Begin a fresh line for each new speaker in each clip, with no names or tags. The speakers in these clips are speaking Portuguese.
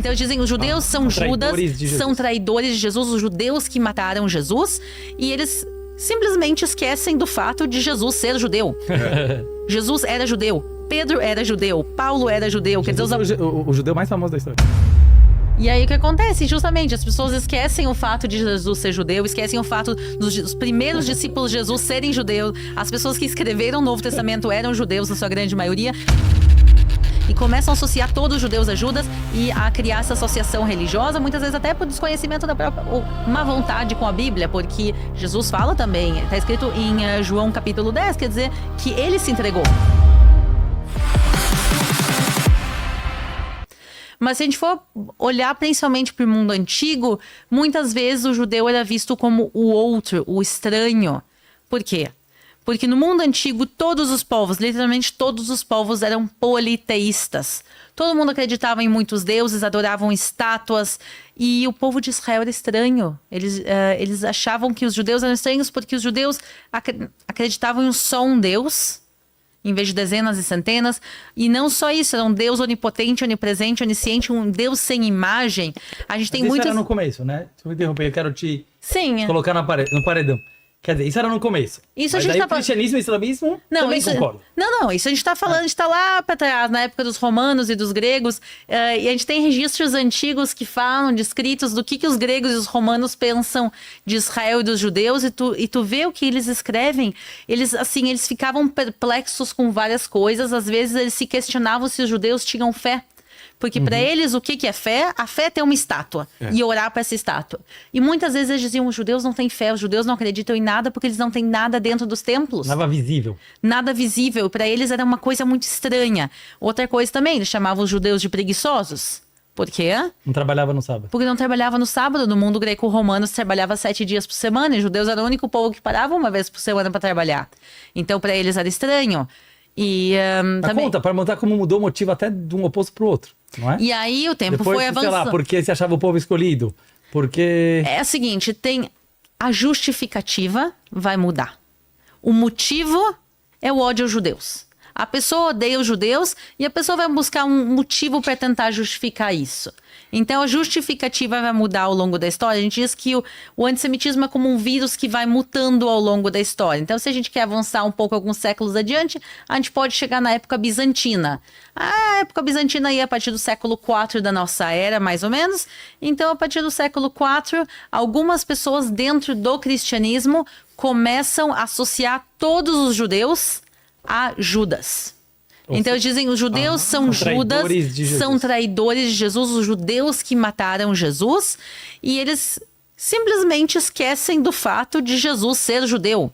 Então dizem, os judeus são Judas, são traidores de Jesus, os judeus que mataram Jesus, e eles simplesmente esquecem do fato de Jesus ser judeu. Jesus era judeu, Pedro era judeu, Paulo era judeu.
Jesus
quer dizer,
o judeu mais famoso da história.
E aí o que acontece? Justamente, as pessoas esquecem o fato de Jesus ser judeu, esquecem o fato dos primeiros discípulos de Jesus serem judeus, as pessoas que escreveram o Novo Testamento eram judeus, na sua grande maioria, e começam a associar todos os judeus a Judas e a criar essa associação religiosa, muitas vezes até por desconhecimento da própria, ou má vontade com a Bíblia, porque Jesus fala também, está escrito em João capítulo 10, quer dizer que ele se entregou. Mas se a gente for olhar principalmente para o mundo antigo, muitas vezes o judeu era visto como o outro, o estranho. Por quê? Porque no mundo antigo, todos os povos, literalmente todos os povos eram politeístas. Todo mundo acreditava em muitos deuses, adoravam estátuas, e o povo de Israel era estranho. Eles achavam que os judeus eram estranhos porque os judeus acreditavam em só um Deus, em vez de dezenas e centenas. E não só isso, era um Deus onipotente, onipresente, onisciente, um Deus sem imagem. A gente tem muitas...
Isso era no começo, né? Se eu me interromper, eu quero te colocar no paredão. Quer dizer, isso era no começo.
Isso
mas
a gente
aí o cristianismo e o islamismo também concordam.
Não, isso a gente está falando, a gente está lá para trás, na época dos romanos e dos gregos, e a gente tem registros antigos que falam, descritos do que os gregos e os romanos pensam de Israel e dos judeus, e tu vê o que eles escrevem, eles ficavam perplexos com várias coisas, às vezes eles se questionavam se os judeus tinham fé. Porque para eles, o que é fé? A fé é ter uma estátua e orar para essa estátua. E muitas vezes eles diziam, os judeus não têm fé, os judeus não acreditam em nada porque eles não têm nada dentro dos templos.
Nada visível.
Nada visível. Para eles era uma coisa muito estranha. Outra coisa também, eles chamavam os judeus de preguiçosos. Por quê?
Não trabalhava no sábado.
Porque não trabalhava no sábado. No mundo greco-romano se trabalhava 7 dias por semana. E os judeus eram o único povo que parava uma vez por semana para trabalhar. Então para eles era estranho. E também...
Conta, para montar como mudou o motivo até de um oposto para o outro, não é?
E aí o tempo
depois,
foi avançando.
Sei lá, porque se achava o povo escolhido, porque...
É o seguinte, tem a justificativa vai mudar. O motivo é o ódio aos judeus. A pessoa odeia os judeus e a pessoa vai buscar um motivo para tentar justificar isso. Então a justificativa vai mudar ao longo da história. A gente diz que o antissemitismo é como um vírus que vai mutando ao longo da história. Então se a gente quer avançar um pouco alguns séculos adiante, a gente pode chegar na época bizantina. A época bizantina ia a partir do século IV da nossa era, mais ou menos. Então a partir do século IV, algumas pessoas dentro do cristianismo começam a associar todos os judeus a Judas. Então dizem, os judeus são Judas, são traidores de Jesus, os judeus que mataram Jesus, e eles simplesmente esquecem do fato de Jesus ser judeu.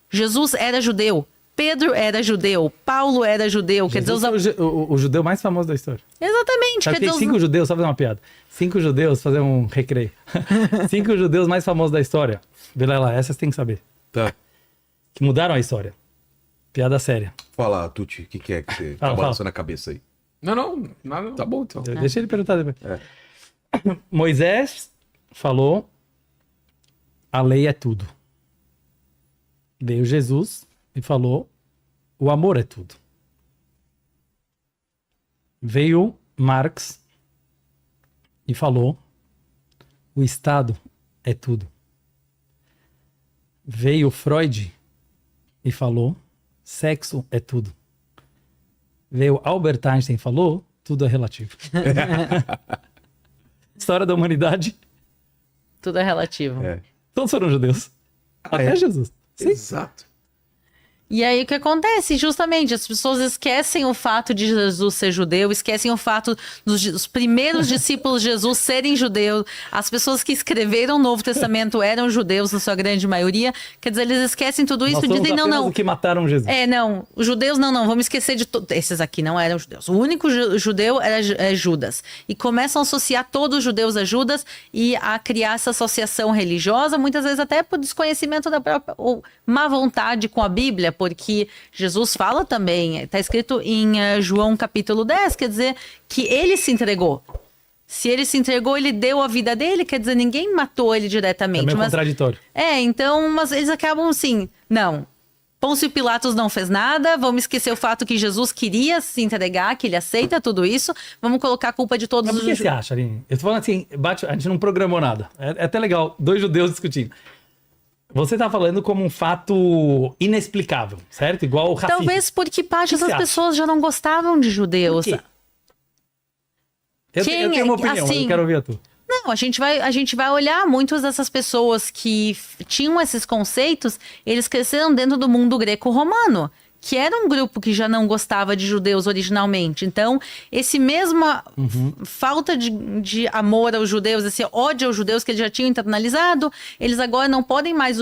Jesus era judeu, Pedro era judeu, Paulo era judeu.
Jesus quer dizer, o judeu mais famoso da história.
Exatamente.
Sabe, tem 5 judeus, só fazer uma piada. 5 judeus, fazer um recreio. 5 judeus mais famosos da história. Vê lá, essas tem que saber.
Tá.
Que mudaram a história. Piada séria.
Fala, Tuti, o que é que você tá balançando na cabeça aí?
Não, nada. Tá bom, então.
Deixa ele perguntar depois. Moisés falou, a lei é tudo. Veio Jesus e falou, o amor é tudo. Veio Marx e falou, o Estado é tudo. Veio Freud e falou, sexo é tudo. Veio Albert Einstein e falou, tudo é relativo. História da humanidade.
Tudo é relativo.
Todos foram judeus. Até Jesus. Sim.
Exato.
E aí o que acontece? Justamente, as pessoas esquecem o fato de Jesus ser judeu, esquecem o fato dos primeiros discípulos de Jesus serem judeus, as pessoas que escreveram o Novo Testamento eram judeus, na sua grande maioria. Quer dizer, eles esquecem tudo isso e dizem, não.
Que mataram Jesus.
Não, os judeus não, vamos esquecer de todos. Esses aqui não eram judeus. O único judeu era Judas. E começam a associar todos os judeus a Judas e a criar essa associação religiosa, muitas vezes até por desconhecimento da própria, ou má vontade com a Bíblia, porque Jesus fala também, está escrito em João capítulo 10, quer dizer que ele se entregou. Se ele se entregou, ele deu a vida dele, quer dizer, ninguém matou ele diretamente.
É meio contraditório.
Então, mas eles acabam assim, não, Pôncio Pilatos não fez nada, vamos esquecer o fato que Jesus queria se entregar, que ele aceita tudo isso, vamos colocar a culpa de todos
Mas
os
o que você acha, Aline? Eu tô falando assim, a gente não programou nada. É até legal, 2 judeus discutindo. Você tá falando como um fato inexplicável, certo? Igual o racismo.
Talvez porque parte
você
das
acha?
pessoas já não gostavam de judeus.
Por quê? Eu tenho uma opinião, mas eu quero ouvir a tua.
Não, a gente vai olhar muitas dessas pessoas que tinham esses conceitos, eles cresceram dentro do mundo greco-romano, que era um grupo que já não gostava de judeus originalmente. Então, esse mesma falta de amor aos judeus, esse ódio aos judeus que eles já tinham internalizado, eles agora não podem mais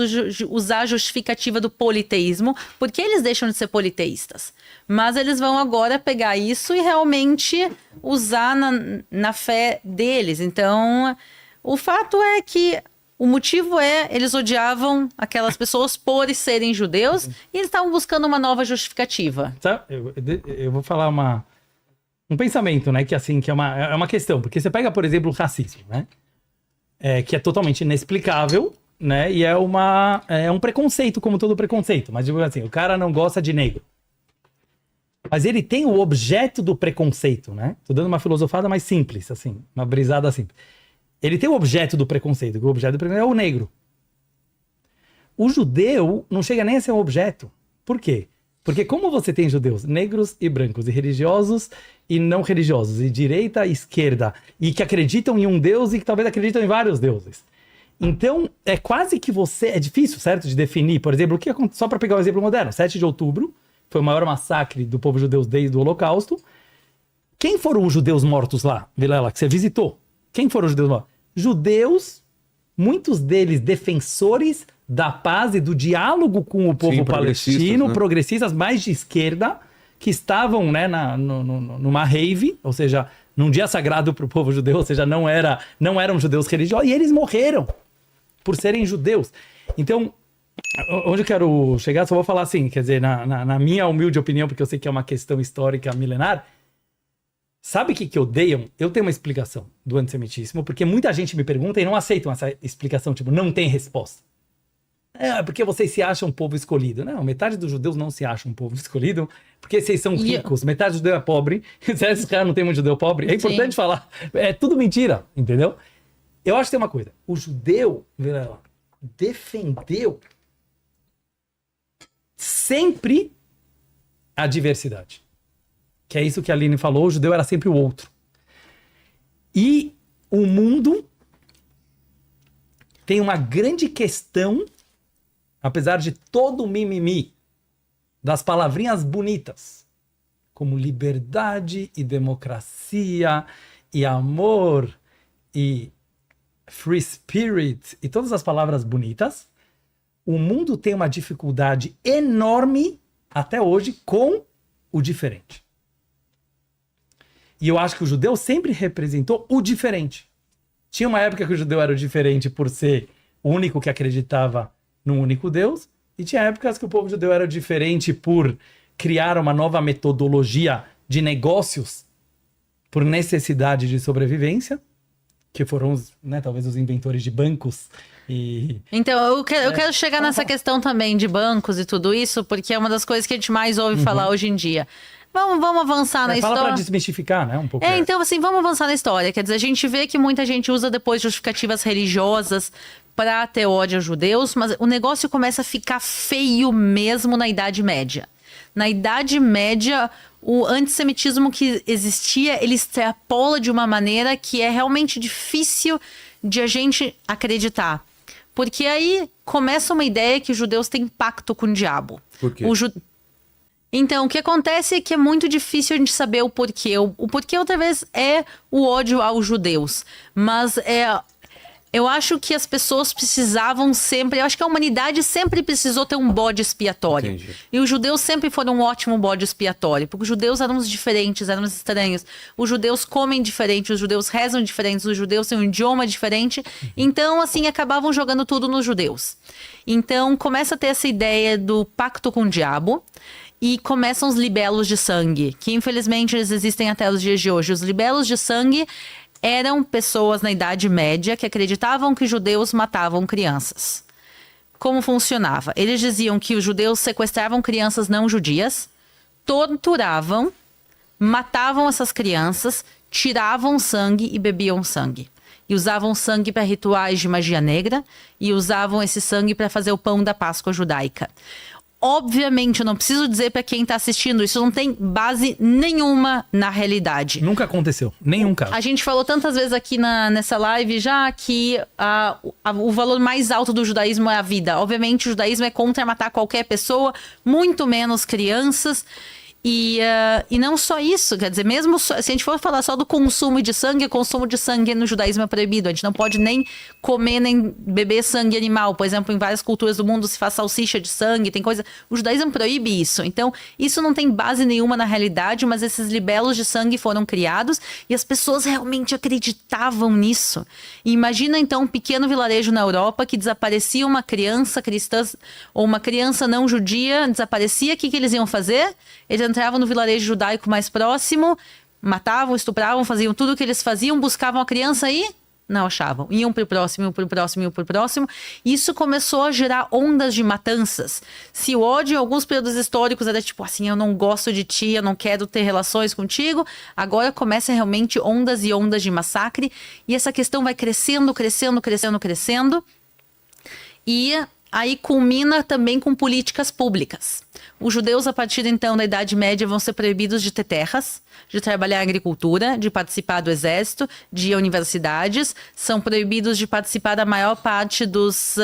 usar a justificativa do politeísmo, porque eles deixam de ser politeístas. Mas eles vão agora pegar isso e realmente usar na fé deles. Então, o fato é que o motivo eles odiavam aquelas pessoas por serem judeus e eles estavam buscando uma nova justificativa.
Sabe, eu vou falar um pensamento, né? Que assim, que é uma questão. Porque você pega, por exemplo, o racismo, né? Que é totalmente inexplicável, né? E é um preconceito, como todo preconceito. Mas, tipo assim, o cara não gosta de negro. Mas ele tem o objeto do preconceito, né? Tô dando uma filosofada mais simples, assim. Uma brisada simples. Ele tem o objeto do preconceito, que o objeto do preconceito é o negro. O judeu não chega nem a ser um objeto. Por quê? Porque como você tem judeus negros e brancos, e religiosos e não religiosos, e direita e esquerda, e que acreditam em um deus e que talvez acreditam em vários deuses. Então, é quase que é difícil, certo, de definir, por exemplo, só para pegar um exemplo moderno, 7 de outubro, foi o maior massacre do povo judeu desde o Holocausto. Quem foram os judeus mortos lá, Vilela, que você visitou? Quem foram os judeus mortos? Judeus, muitos deles defensores da paz e do diálogo com o povo palestino,
né?
Progressistas mais de esquerda, que estavam, né, numa rave, ou seja, num dia sagrado para o povo judeu, ou seja, não eram judeus religiosos, e eles morreram por serem judeus. Então, onde eu quero chegar, só vou falar assim, quer dizer, na minha humilde opinião, porque eu sei que é uma questão histórica milenar. Sabe o que odeiam? Eu tenho uma explicação do antissemitismo, porque muita gente me pergunta e não aceitam essa explicação, tipo, não tem resposta. Porque vocês se acham um povo escolhido. Não, metade dos judeus não se acham um povo escolhido, porque vocês são ricos, metade do judeu é pobre, esses caras não tem muito judeu pobre, é importante falar, é tudo mentira, entendeu? Eu acho que tem uma coisa, o judeu defendeu sempre a diversidade. Que é isso que a Aline falou, o judeu era sempre o outro. E o mundo tem uma grande questão, apesar de todo o mimimi, das palavrinhas bonitas, como liberdade e democracia e amor e free spirit e todas as palavras bonitas, o mundo tem uma dificuldade enorme até hoje com o diferente. E eu acho que o judeu sempre representou o diferente. Tinha uma época que o judeu era o diferente por ser o único que acreditava num único Deus, e tinha épocas que o povo judeu era diferente por criar uma nova metodologia de negócios por necessidade de sobrevivência, que foram talvez os inventores de bancos.
Então, eu quero chegar nessa questão também de bancos e tudo isso, porque é uma das coisas que a gente mais ouve falar hoje em dia. Vamos avançar na história.
Fala para desmistificar, né? Um pouco.
Então, assim, vamos avançar na história. Quer dizer, a gente vê que muita gente usa depois justificativas religiosas para ter ódio aos judeus, mas o negócio começa a ficar feio mesmo na Idade Média. Na Idade Média, o antissemitismo que existia, ele extrapola de uma maneira que é realmente difícil de a gente acreditar. Porque aí começa uma ideia que os judeus têm pacto com o diabo.
Por quê?
Então, o que acontece é que é muito difícil a gente saber o porquê. O porquê, outra vez, é o ódio aos judeus. Mas eu acho que as pessoas precisavam sempre... Eu acho que a humanidade sempre precisou ter um bode expiatório.
Entendi.
E os judeus sempre foram um ótimo bode expiatório. Porque os judeus eram os diferentes, eram os estranhos. Os judeus comem diferente, os judeus rezam diferentes, os judeus têm um idioma diferente. Então, assim, acabavam jogando tudo nos judeus. Então, começa a ter essa ideia do pacto com o diabo. E começam os libelos de sangue, que infelizmente eles existem até os dias de hoje. Os libelos de sangue eram pessoas na Idade Média que acreditavam que judeus matavam crianças. como funcionava? Eles diziam que os judeus sequestravam crianças não judias, torturavam, matavam essas crianças, tiravam sangue e bebiam sangue. E usavam sangue para rituais de magia negra e usavam esse sangue para fazer o pão da Páscoa judaica. Obviamente, eu não preciso dizer para quem está assistindo, isso não tem base nenhuma na realidade.
Nunca aconteceu, nenhum caso.
A gente falou tantas vezes aqui nessa live já que o valor mais alto do judaísmo é a vida. Obviamente, o judaísmo é contra matar qualquer pessoa, muito menos crianças. E não só isso, quer dizer, mesmo se a gente for falar só do consumo de sangue, o consumo de sangue no judaísmo é proibido. A gente não pode nem comer, nem beber sangue animal. Por exemplo, em várias culturas do mundo se faz salsicha de sangue, tem coisa... O judaísmo proíbe isso. Então, isso não tem base nenhuma na realidade, mas esses libelos de sangue foram criados e as pessoas realmente acreditavam nisso. E imagina, então, um pequeno vilarejo na Europa que desaparecia uma criança cristã ou uma criança não judia, desaparecia, o que eles iam fazer? Eles entravam no vilarejo judaico mais próximo, matavam, estupravam, faziam tudo o que eles faziam, buscavam a criança e não achavam. Iam pro próximo, iam pro próximo, iam pro próximo. Isso começou a gerar ondas de matanças. Se o ódio em alguns períodos históricos era tipo assim, eu não gosto de ti, eu não quero ter relações contigo, agora começa realmente ondas e ondas de massacre. E essa questão vai crescendo, crescendo, crescendo, crescendo. E aí culmina também com políticas públicas. Os judeus, a partir então da Idade Média, vão ser proibidos de ter terras, de trabalhar em agricultura, de participar do exército, de ir a universidades. São proibidos de participar da maior parte dos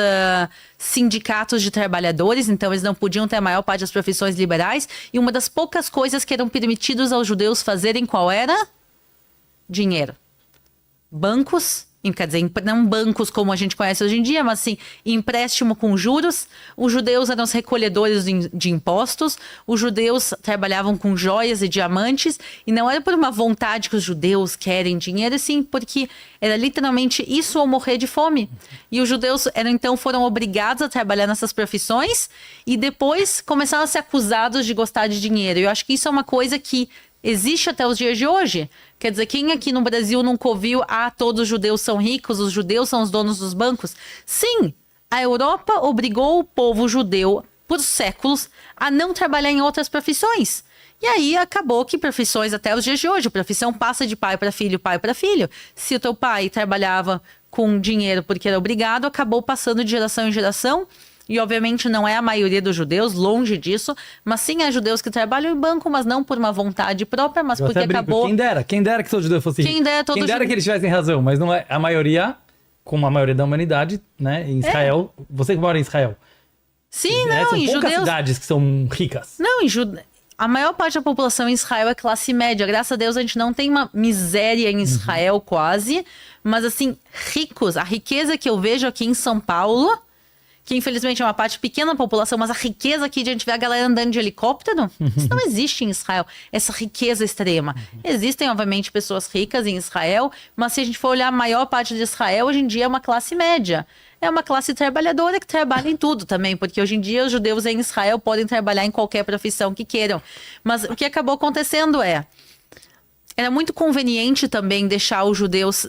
sindicatos de trabalhadores, então eles não podiam ter a maior parte das profissões liberais. E uma das poucas coisas que eram permitidos aos judeus fazerem, qual era? Dinheiro. Bancos. Quer dizer, não bancos como a gente conhece hoje em dia, mas assim, empréstimo com juros. Os judeus eram os recolhedores de impostos. Os judeus trabalhavam com joias e diamantes. E não era por uma vontade que os judeus querem dinheiro, sim, porque era literalmente isso ou morrer de fome. E os judeus foram obrigados a trabalhar nessas profissões e depois começaram a ser acusados de gostar de dinheiro. Eu acho que isso é uma coisa que existe até os dias de hoje. Quer dizer, quem aqui no Brasil nunca ouviu, todos os judeus são ricos, os judeus são os donos dos bancos? Sim, a Europa obrigou o povo judeu, por séculos, a não trabalhar em outras profissões. E aí acabou que profissões até os dias de hoje, a profissão passa de pai para filho, pai para filho. Se o teu pai trabalhava com dinheiro porque era obrigado, acabou passando de geração em geração. E obviamente não é a maioria dos judeus, longe disso, mas sim há judeus que trabalham em banco, mas não por uma vontade própria, mas porque acabou...
Quem dera que todo judeu fosse rico. Quem dera que eles tivessem razão, mas não é a maioria, como a maioria da humanidade, né, em Israel. Você que mora em Israel.
Sim, não,
são
em
poucas
judeus...
cidades que são ricas.
Não, a maior parte da população em Israel é classe média. Graças a Deus a gente não tem uma miséria em Israel quase, mas assim, ricos. A riqueza que eu vejo aqui em São Paulo... que infelizmente é uma parte pequena da população, mas a riqueza aqui de a gente ver a galera andando de helicóptero, isso não existe em Israel, essa riqueza extrema. Existem, obviamente, pessoas ricas em Israel, mas se a gente for olhar a maior parte de Israel, hoje em dia é uma classe média. É uma classe trabalhadora que trabalha em tudo também, porque hoje em dia os judeus em Israel podem trabalhar em qualquer profissão que queiram. Mas o que acabou acontecendo era muito conveniente também deixar os judeus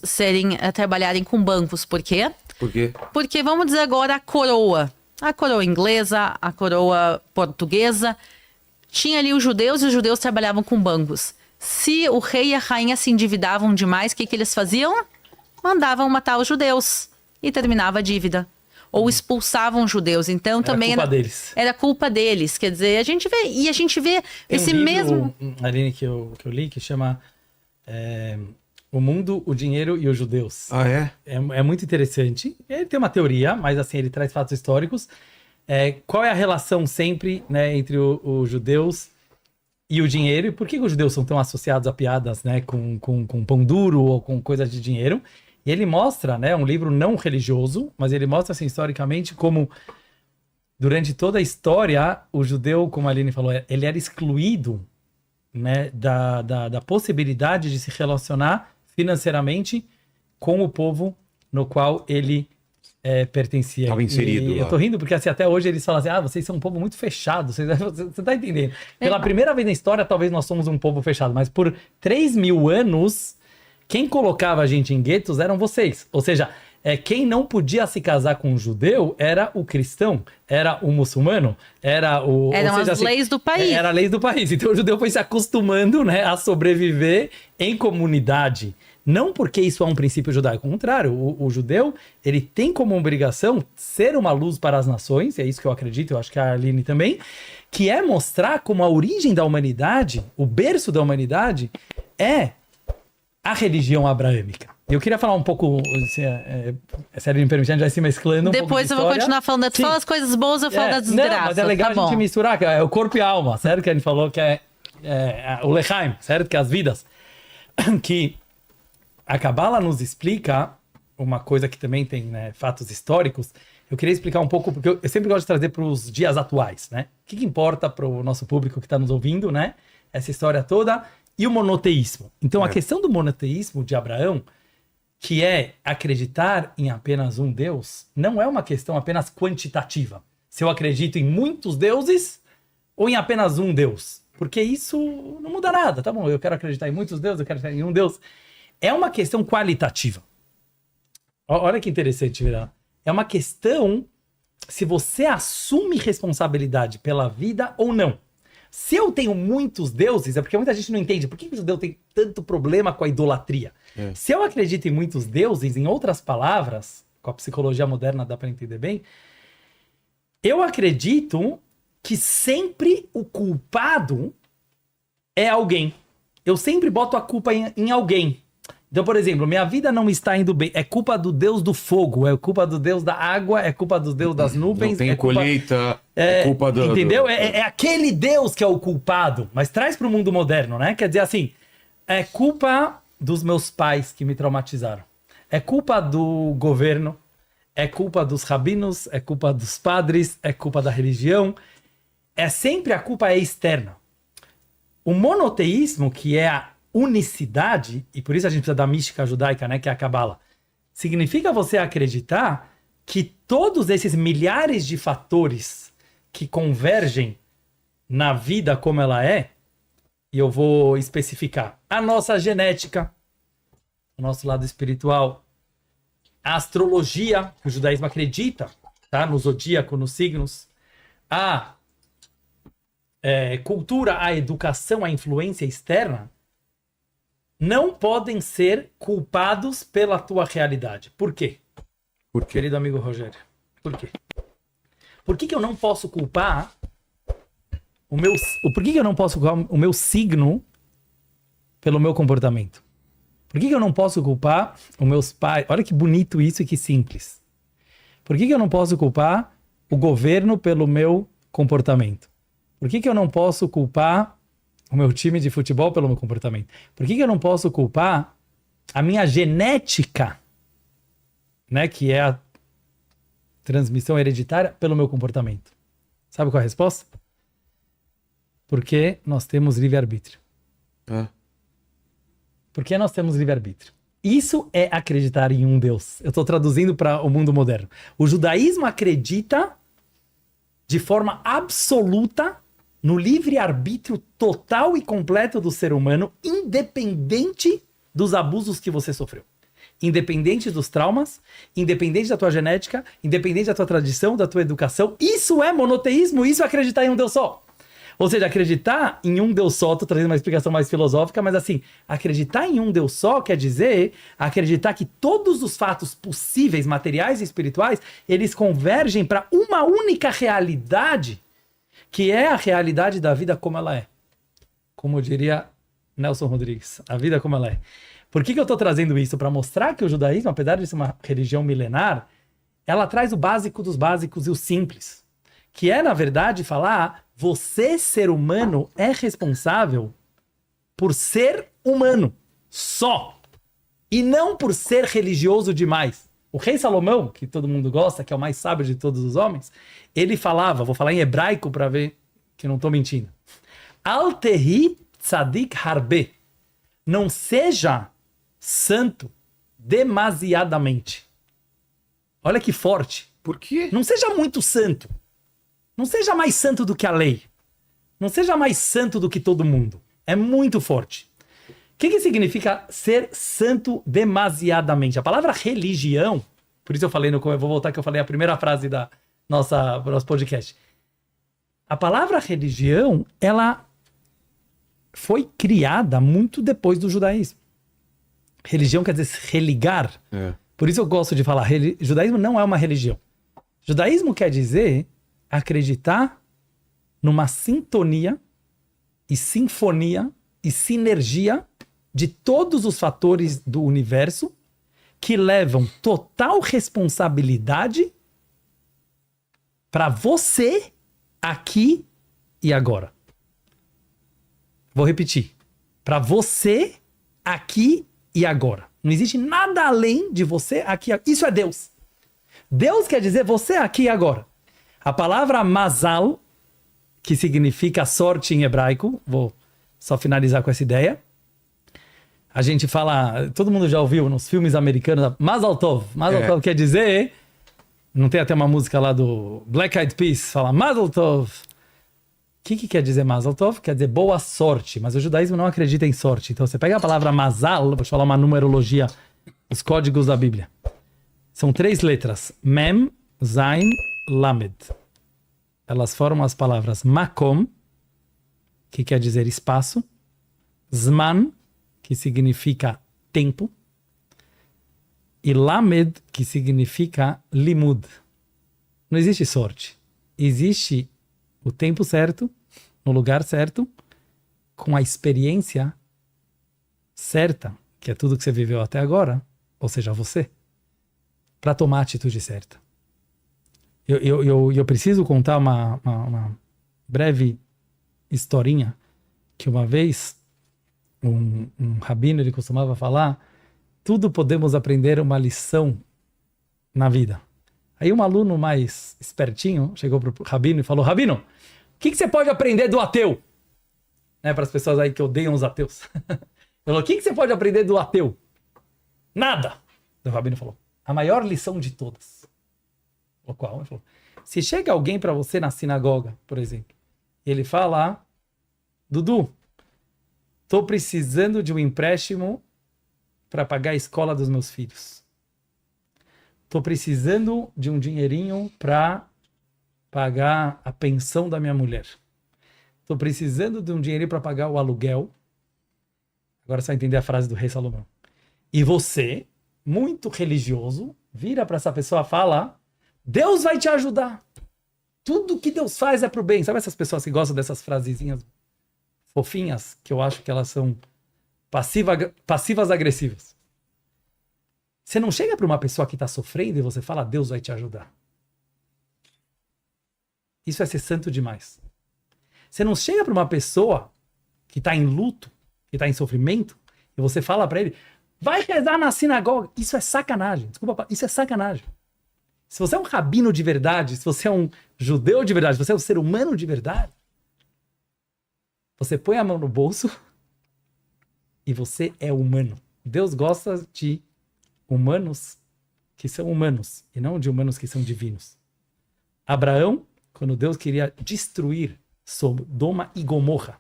trabalharem com bancos. Por quê?
Por quê?
Porque, vamos dizer agora, a coroa inglesa, a coroa portuguesa, tinha ali os judeus e os judeus trabalhavam com bancos. Se o rei e a rainha se endividavam demais, o que eles faziam? Mandavam matar os judeus e terminava a dívida. Ou expulsavam os judeus. Então também era culpa deles. Quer dizer, a gente vê
Tem
esse
livro,
mesmo...
Aline, que eu li, que chama... O Mundo, o Dinheiro e os Judeus.
Ah, é?
É muito interessante. Ele tem uma teoria, mas assim, ele traz fatos históricos. Qual é a relação sempre, né, entre os judeus e o dinheiro? E por que os judeus são tão associados a piadas, né, com pão duro ou com coisas de dinheiro? E ele mostra, né, um livro não religioso, mas ele mostra, assim, historicamente, como durante toda a história, o judeu, como a Aline falou, ele era excluído, né, da possibilidade de se relacionar financeiramente com o povo no qual ele pertencia.
Estava inserido lá.
Eu tô rindo porque assim, até hoje eles falam assim, vocês são um povo muito fechado, você tá entendendo? Pela primeira vez na história, talvez nós somos um povo fechado, mas por 3.000 anos, quem colocava a gente em guetos eram vocês. Ou seja, quem não podia se casar com um judeu era o cristão, era o muçulmano,
Eram
ou seja,
as leis do país.
Era a lei do país. Então o judeu foi se acostumando, né, a sobreviver em comunidade. Não porque isso é um princípio judaico, ao contrário, o judeu, ele tem como obrigação ser uma luz para as nações, é isso que eu acredito, eu acho que a Aline também, que é mostrar como a origem da humanidade, o berço da humanidade, é a religião abraâmica. Eu queria falar um pouco, se a Aline me permitir, a gente vai se mesclando um pouco
Depois
de
eu vou
história.
continuar falando. Tu
Sim.
fala as coisas boas, eu falo das desgraças.
Não, mas é legal
tá
a gente
bom.
misturar, que é o corpo e a alma, certo? Que a gente falou que é o Lechaim, certo? Que é as vidas. Que a Kabbalah nos explica uma coisa que também tem, né, fatos históricos. Eu queria explicar um pouco, porque eu sempre gosto de trazer para os dias atuais, né? O que importa para o nosso público que está nos ouvindo, né? Essa história toda e o monoteísmo. Então, a questão do monoteísmo de Abraão, que é acreditar em apenas um Deus, não é uma questão apenas quantitativa. Se eu acredito em muitos deuses ou em apenas um Deus. Porque isso não muda nada, tá bom? Eu quero acreditar em muitos deuses, eu quero acreditar em um Deus. É uma questão qualitativa. Olha que interessante, Virá. É uma questão se você assume responsabilidade pela vida ou não. Se eu tenho muitos deuses, é porque muita gente não entende por que o judeu tem tanto problema com a idolatria. Se eu acredito em muitos deuses, em outras palavras, com a psicologia moderna dá para entender bem, eu acredito que sempre o culpado é alguém. Eu sempre boto a culpa em alguém. Então, por exemplo, minha vida não está indo bem. É culpa do Deus do fogo, é culpa do Deus da água, é culpa do Deus das nuvens.
Não tem colheita, é culpa do...
Entendeu? É aquele Deus que é o culpado. Mas traz para o mundo moderno, né? Quer dizer assim, é culpa dos meus pais que me traumatizaram. É culpa do governo, é culpa dos rabinos, é culpa dos padres, é culpa da religião. É sempre a culpa é externa. O monoteísmo, que é a unicidade, e por isso a gente precisa da mística judaica, né, que é a Kabbalah, significa você acreditar que todos esses milhares de fatores que convergem na vida como ela é, e eu vou especificar, a nossa genética, o nosso lado espiritual, a astrologia, que o judaísmo acredita, tá, no zodíaco, nos signos, a cultura, a educação, a influência externa, não podem ser culpados pela tua realidade. Por quê?
Por quê?
Querido amigo Rogério, por quê? Por que eu não posso culpar por que eu não posso culpar o meu signo pelo meu comportamento? Por que eu não posso culpar os meus pais? Olha que bonito isso e que simples. Por que eu não posso culpar o governo pelo meu comportamento? Por que eu não posso culpar o meu time de futebol pelo meu comportamento? Por que eu não posso culpar a minha genética, né, que é a transmissão hereditária, pelo meu comportamento? Sabe qual é a resposta? Porque nós temos livre-arbítrio. Porque nós temos livre-arbítrio. Isso é acreditar em um Deus. Eu estou traduzindo para o mundo moderno. O judaísmo acredita de forma absoluta no livre-arbítrio total e completo do ser humano, independente dos abusos que você sofreu. Independente dos traumas, independente da tua genética, independente da tua tradição, da tua educação. Isso é monoteísmo, isso é acreditar em um Deus só. Ou seja, acreditar em um Deus só, tô trazendo uma explicação mais filosófica, mas assim, acreditar em um Deus só quer dizer acreditar que todos os fatos possíveis, materiais e espirituais, eles convergem para uma única realidade, que é a realidade da vida como ela é. Como diria Nelson Rodrigues, a vida como ela é. Por que eu estou trazendo isso? Para mostrar que o judaísmo, apesar de ser uma religião milenar, ela traz o básico dos básicos e o simples. Que é, na verdade, falar, você, ser humano, é responsável por ser humano. Só. E não por ser religioso demais. O rei Salomão, que todo mundo gosta, que é o mais sábio de todos os homens, ele falava, vou falar em hebraico para ver que não estou mentindo. Al tehi tzadik harbe. Não seja santo demasiadamente. Olha que forte.
Por quê?
Não seja muito santo. Não seja mais santo do que a lei. Não seja mais santo do que todo mundo. É muito forte. O que significa ser santo demasiadamente? A palavra religião, Por isso eu falei, eu vou voltar que eu falei a primeira frase do nosso podcast. A palavra religião, ela foi criada muito depois do judaísmo. Religião quer dizer religar. Por isso eu gosto de falar, judaísmo não é uma religião. Judaísmo quer dizer acreditar numa sintonia e sinfonia e sinergia de todos os fatores do universo que levam total responsabilidade para você aqui e agora. Vou repetir. Para você aqui e agora. Não existe nada além de você aqui. Isso é Deus. Deus quer dizer você aqui e agora. A palavra mazal, que significa sorte em hebraico, vou só finalizar com essa ideia. A gente fala, todo mundo já ouviu nos filmes americanos, Mazal Tov. Mazal Tov quer dizer, não tem até uma música lá do Black Eyed Peas, fala Mazal Tov. O que quer dizer Mazal Tov? Quer dizer boa sorte, mas o judaísmo não acredita em sorte. Então você pega a palavra Mazal, vou te falar uma numerologia, os códigos da Bíblia. São 3 letras, Mem, Zain, Lamed. Elas formam as palavras Makom, que quer dizer espaço, Zman, que significa tempo, e Lamed, que significa limud. Não existe sorte. Existe o tempo certo, no lugar certo, com a experiência certa, que é tudo que você viveu até agora, ou seja, você, para tomar a atitude certa. Eu preciso contar uma breve historinha que uma vez um rabino, ele costumava falar, tudo podemos aprender uma lição na vida. Aí um aluno mais espertinho chegou pro rabino e falou, rabino, o que você pode aprender do ateu? Né, para as pessoas aí que odeiam os ateus. Ele falou, o que você pode aprender do ateu? Nada. O rabino falou, a maior lição de todas. O qual? Ele falou, se chega alguém para você na sinagoga, por exemplo, e ele fala, Dudu, estou precisando de um empréstimo para pagar a escola dos meus filhos. Estou precisando de um dinheirinho para pagar a pensão da minha mulher. Estou precisando de um dinheirinho para pagar o aluguel. Agora você vai entender a frase do rei Salomão. E você, muito religioso, vira para essa pessoa e fala, Deus vai te ajudar. Tudo que Deus faz é pro bem. Sabe essas pessoas que gostam dessas frasezinhas fofinhas, que eu acho que elas são passivas agressivas. Você não chega para uma pessoa que está sofrendo e você fala, Deus vai te ajudar. Isso é ser santo demais. Você não chega para uma pessoa que está em luto, que está em sofrimento, e você fala para ele, vai rezar na sinagoga. Isso é sacanagem. Desculpa, isso é sacanagem. Se você é um rabino de verdade, se você é um judeu de verdade, se você é um ser humano de verdade, você põe a mão no bolso e você é humano. Deus gosta de humanos que são humanos e não de humanos que são divinos. Abraão, quando Deus queria destruir Sodoma e Gomorra,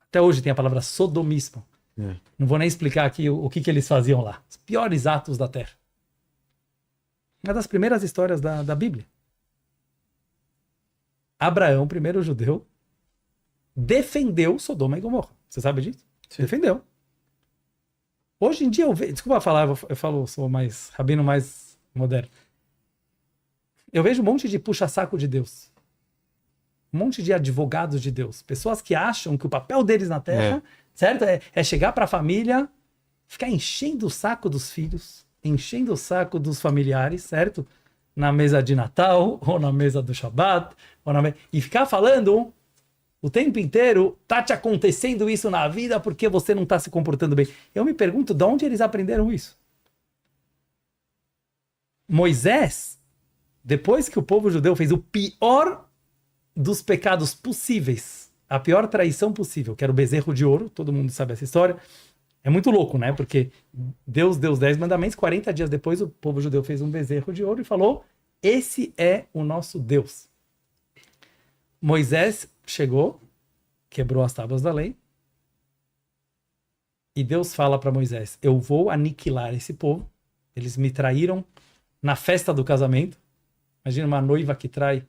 até hoje tem a palavra sodomismo. Não vou nem explicar aqui o que eles faziam lá. Os piores atos da terra. Uma das primeiras histórias da Bíblia. Abraão, primeiro judeu, defendeu Sodoma e Gomorra. Você sabe disso? Sim. Defendeu. Hoje em dia eu vejo... Desculpa falar, eu falo, sou mais rabino mais moderno. Eu vejo um monte de puxa-saco de Deus. Um monte de advogados de Deus. Pessoas que acham que o papel deles na terra, certo? É chegar para a família, ficar enchendo o saco dos filhos, enchendo o saco dos familiares, certo? Na mesa de Natal, ou na mesa do Shabat, e ficar falando o tempo inteiro, tá te acontecendo isso na vida porque você não tá se comportando bem. Eu me pergunto, de onde eles aprenderam isso? Moisés, depois que o povo judeu fez o pior dos pecados possíveis, a pior traição possível, que era o bezerro de ouro, todo mundo sabe essa história. É muito louco, né? Porque Deus deu os 10 mandamentos, 40 dias depois o povo judeu fez um bezerro de ouro e falou, esse é o nosso Deus. Moisés chegou, quebrou as tábuas da lei, e Deus fala para Moisés, eu vou aniquilar esse povo, eles me traíram na festa do casamento. Imagina uma noiva que trai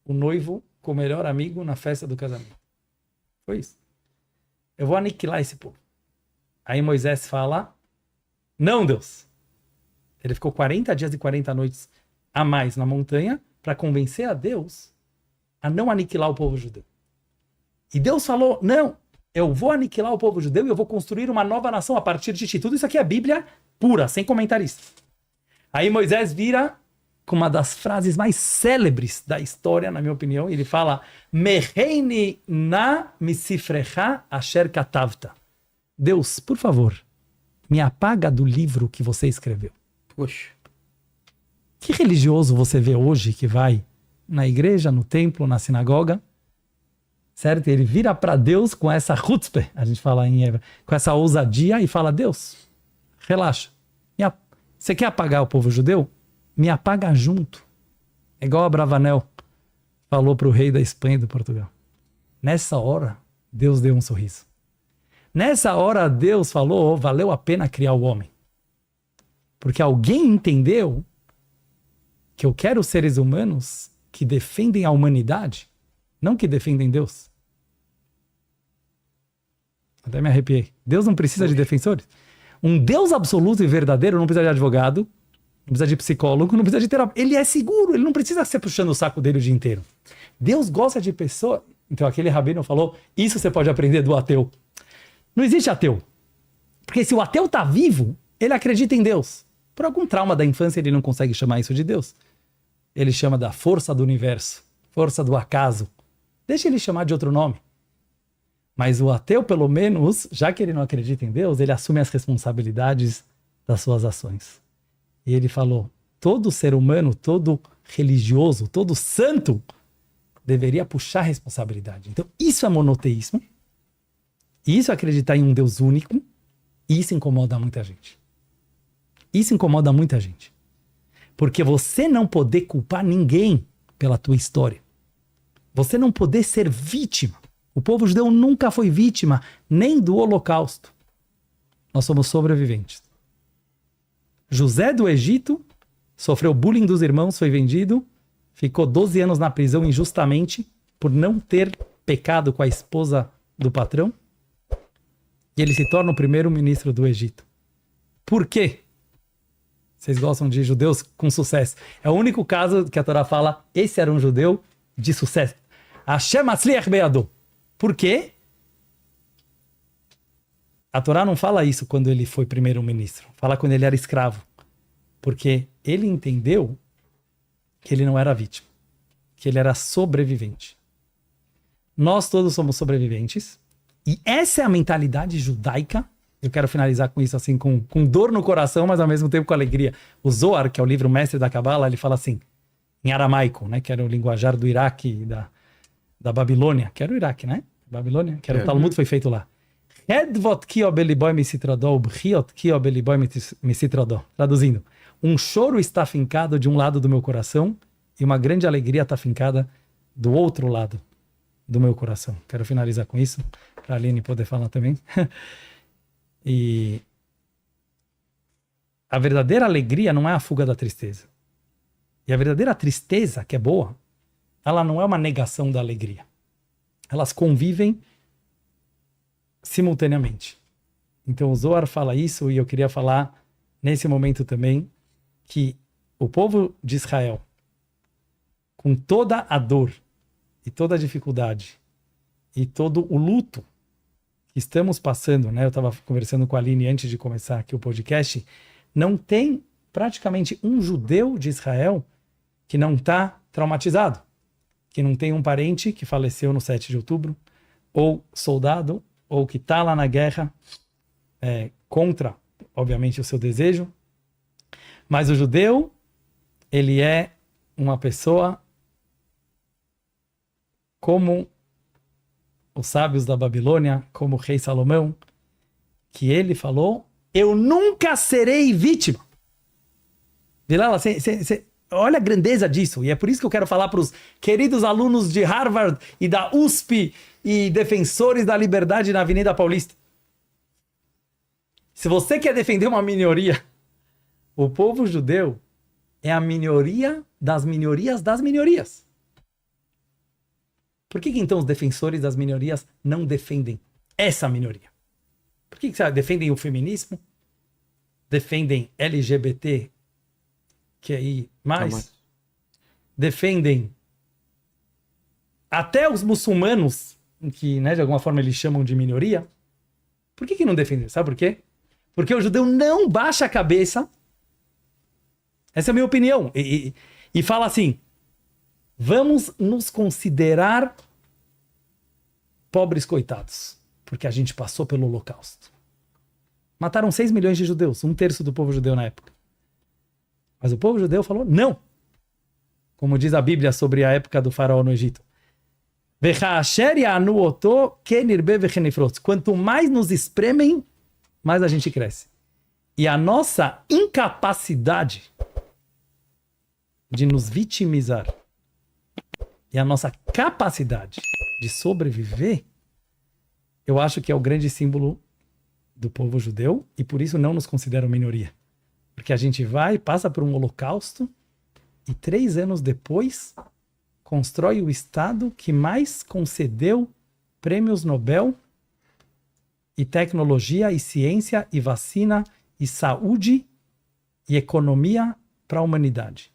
o noivo com o melhor amigo na festa do casamento. Foi isso. Eu vou aniquilar esse povo. Aí Moisés fala, não, Deus. Ele ficou 40 dias e 40 noites a mais na montanha para convencer a Deus a não aniquilar o povo judeu. E Deus falou, não, eu vou aniquilar o povo judeu e eu vou construir uma nova nação a partir de ti. Tudo isso aqui é Bíblia pura, sem comentarista. Aí Moisés vira com uma das frases mais célebres da história, na minha opinião. Ele fala, Meheini na misifrecha asher katavta. Deus, por favor, me apaga do livro que você escreveu.
Poxa.
Que religioso você vê hoje que vai na igreja, no templo, na sinagoga, certo? Ele vira para Deus com essa chutzpah, a gente fala em hebraico, com essa ousadia e fala, Deus, relaxa. Você quer apagar o povo judeu? Me apaga junto. É igual a Abravanel falou para o rei da Espanha e do Portugal. Nessa hora, Deus deu um sorriso. Nessa hora, Deus falou, valeu a pena criar o homem. Porque alguém entendeu que eu quero seres humanos que defendem a humanidade, não que defendem Deus. Até me arrepiei. Deus não precisa de defensores. Um Deus absoluto e verdadeiro não precisa de advogado, não precisa de psicólogo, não precisa de terapeuta. Ele é seguro, ele não precisa ser puxando o saco dele o dia inteiro. Deus gosta de pessoas... Então aquele rabino falou, isso você pode aprender do ateu. Não existe ateu. Porque se o ateu está vivo, ele acredita em Deus. Por algum trauma da infância ele não consegue chamar isso de Deus. Ele chama da força do universo, força do acaso. Deixa ele chamar de outro nome. Mas o ateu, pelo menos, já que ele não acredita em Deus, ele assume as responsabilidades das suas ações. E ele falou, todo ser humano, todo religioso, todo santo, deveria puxar a responsabilidade. Então, isso é monoteísmo. Isso é acreditar em um Deus único. E isso incomoda muita gente. Isso incomoda muita gente. Porque você não poder culpar ninguém pela tua história. Você não poder ser vítima. O povo judeu nunca foi vítima nem do Holocausto. Nós somos sobreviventes. José do Egito sofreu bullying dos irmãos, foi vendido, ficou 12 anos na prisão injustamente por não ter pecado com a esposa do patrão. E ele se torna o primeiro ministro do Egito. Por quê? Vocês gostam de judeus com sucesso. É o único caso que a Torá fala, esse era um judeu de sucesso. Hashem Atzliach Be'ado. Por quê? A Torá não fala isso quando ele foi primeiro-ministro. Fala quando ele era escravo. Porque ele entendeu que ele não era vítima. Que ele era sobrevivente. Nós todos somos sobreviventes. E essa é a mentalidade judaica. Eu quero finalizar com isso assim, com dor no coração, mas ao mesmo tempo com alegria. O Zohar, que é o livro mestre da Kabbalah, ele fala assim, em aramaico, né, que era o linguajar do Iraque e da Babilônia, que era o Iraque, né? Babilônia, que era o Talmud, foi feito lá. Traduzindo, um choro está fincado de um lado do meu coração e uma grande alegria está fincada do outro lado do meu coração. Quero finalizar com isso, para a Aline poder falar também. E a verdadeira alegria não é a fuga da tristeza. E a verdadeira tristeza, que é boa, ela não é uma negação da alegria. Elas convivem simultaneamente. Então o Zohar fala isso e eu queria falar nesse momento também que o povo de Israel, com toda a dor e toda a dificuldade e todo o luto que estamos passando, né? Eu estava conversando com a Aline antes de começar aqui o podcast, não tem praticamente um judeu de Israel que não está traumatizado, que não tem um parente que faleceu no 7 de outubro, ou soldado, ou que está lá na guerra contra, obviamente, o seu desejo. Mas o judeu, ele é uma pessoa como os sábios da Babilônia, como o rei Salomão, que ele falou, eu nunca serei vítima. Vilala, olha a grandeza disso, e é por isso que eu quero falar para os queridos alunos de Harvard e da USP e defensores da liberdade na Avenida Paulista. Se você quer defender uma minoria, o povo judeu é a minoria das minorias das minorias. Por que então os defensores das minorias não defendem essa minoria? Por que defendem o feminismo? Defendem LGBT, que aí mais? Defendem até os muçulmanos, que, né, de alguma forma eles chamam de minoria. Por que não defendem? Sabe por quê? Porque o judeu não baixa a cabeça. Essa é a minha opinião. E fala assim, vamos nos considerar pobres coitados, porque a gente passou pelo Holocausto. Mataram 6 milhões de judeus, 1/3 do povo judeu na época. Mas o povo judeu falou não. Como diz a Bíblia sobre a época do faraó no Egito. Quanto mais nos espremem, mais a gente cresce. E a nossa incapacidade de nos vitimizar e a nossa capacidade de sobreviver, eu acho que é o grande símbolo do povo judeu, e por isso não nos consideram minoria. Porque a gente passa por um holocausto, e 3 anos depois constrói o Estado que mais concedeu prêmios Nobel e tecnologia, e ciência, e vacina, e saúde, e economia para a humanidade.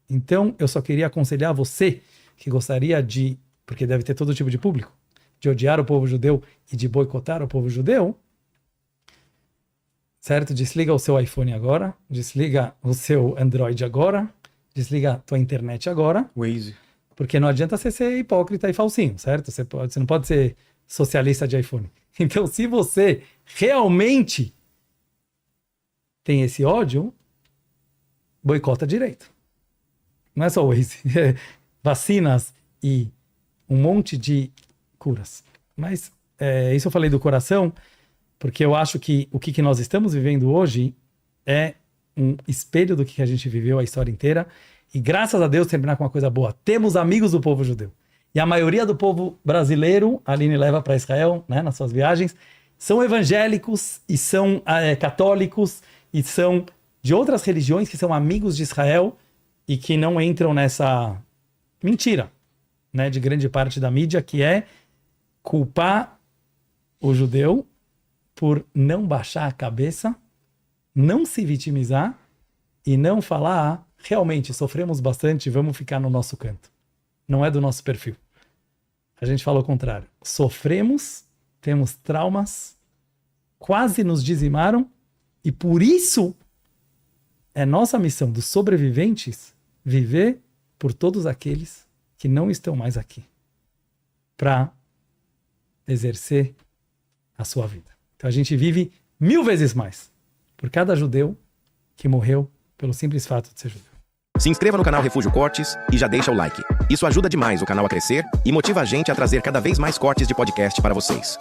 Então, eu só queria aconselhar você que gostaria de, porque deve ter todo tipo de público, de odiar o povo judeu e de boicotar o povo judeu, certo? Desliga o seu iPhone agora, desliga o seu Android agora, desliga a tua internet agora.
Waze.
Porque não adianta você ser hipócrita e falsinho, certo? Você não pode ser socialista de iPhone. Então, se você realmente tem esse ódio, boicota direito. Não é só o Waze. Vacinas e um monte de curas. Mas isso eu falei do coração, porque eu acho que o que nós estamos vivendo hoje é um espelho do que a gente viveu a história inteira. E graças a Deus, terminar com uma coisa boa. Temos amigos do povo judeu. E a maioria do povo brasileiro, a Aline leva para Israel, né, nas suas viagens, são evangélicos e são católicos e são de outras religiões que são amigos de Israel e que não entram nessa mentira, né, de grande parte da mídia, que é culpar o judeu por não baixar a cabeça, não se vitimizar e não falar, realmente sofremos bastante, vamos ficar no nosso canto. Não é do nosso perfil. A gente fala o contrário. Sofremos, temos traumas, quase nos dizimaram, e por isso é nossa missão dos sobreviventes viver por todos aqueles que não estão mais aqui, para exercer a sua vida. Então a gente vive 1000 vezes mais por cada judeu que morreu pelo simples fato de ser judeu.
Se inscreva no canal Refúgio Cortes e já deixa o like. Isso ajuda demais o canal a crescer e motiva a gente a trazer cada vez mais cortes de podcast para vocês.